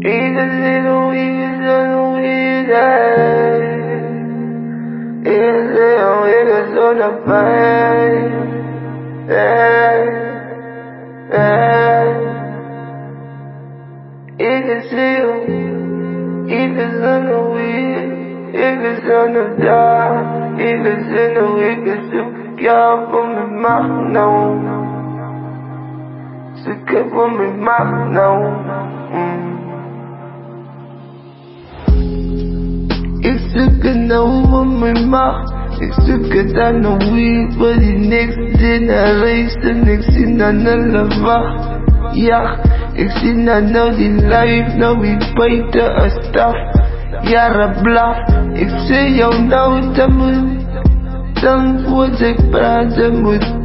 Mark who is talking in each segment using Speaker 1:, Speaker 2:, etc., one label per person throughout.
Speaker 1: Even little niggas on the weekend. Even little niggas on the plane. Yeah, yeah. Even little, even on the weed, even on the dog, even in the wicked soup, y'all from the mouth, no. So get from the mouth, no. Ik zoek het over mijn macht. Ik zoek het aan de weed, maar die niks in de race. En ik zie naar alle wacht. Ja, ik zie naar nou die life, nou wie buiten een staf. Jaren blaf, ik zie jou nou te moet. Dan word ik praten moet.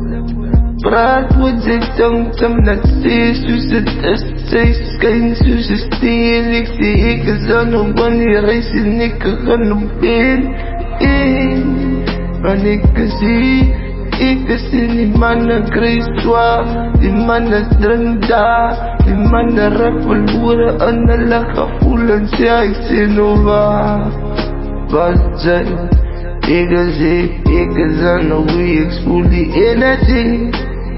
Speaker 1: Praat word ik tong dat zie soos het is. Sy skyn soos een steen. Ek sê ek is aan op wanneer hy sê ek gaan op ben. Want ek is hier, ek is in die mannen kry zwaar. Die mannen drink daar, die mannen rap verloore in hulle gevoelens. Ja, ek sê nou waar, wat sy. Ek is aan op wie ek spoel die energie.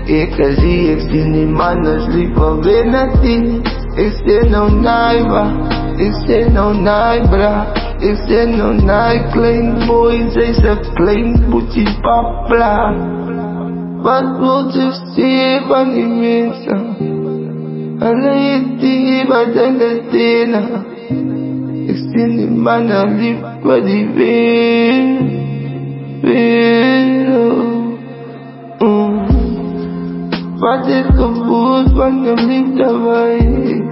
Speaker 1: Ik zie, ik zie die mannen sliepen binnen die. Ik zie nou naai, ik zie nou naai, bra. Ik zie nou naai, klein boy, zij is een klein boetie papla. Wat wil je zien van die mensen? Alleen die wat in de tenen. Ik zie die mannen liepen die wereld. Wat is gevoeld van de liefde wijs?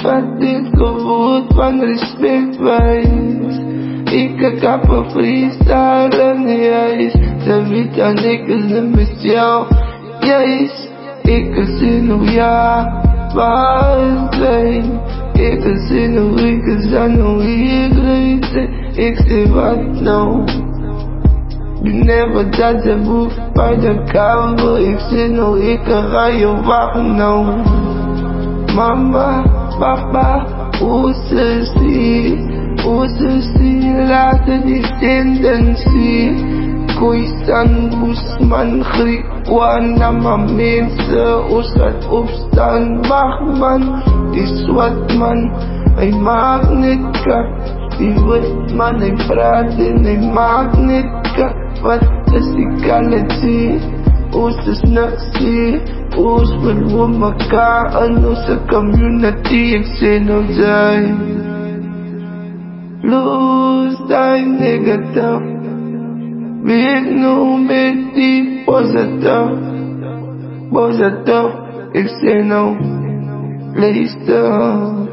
Speaker 1: Wat is gevoeld van respect wijs? Ik heb een freestyle en juist. Ze weet aan ik is een met jou. Juist, ik is in hoe ja, waar is zijn? Ik is in hoe ik is aan hoe ik reed. Ik zeg wat nou? You never judge a book by the cover. Ik zit nog, ik ga je wachten nou. Mama, papa, hoe ze zien, laten die tendentie. Koisan, Boesman, Griek, Wanama, mensen, ons gaat opstaan. Wacht man, die zwart man, hij maakt niet kak. Die wit man, hij praat en hij maakt niet kak. Wat is die quality? Ons is nasie. Ons wil mekaar in onze community. Ik sê nou jy lose die negative. Wees nou met die positive. Ik sê nou luister.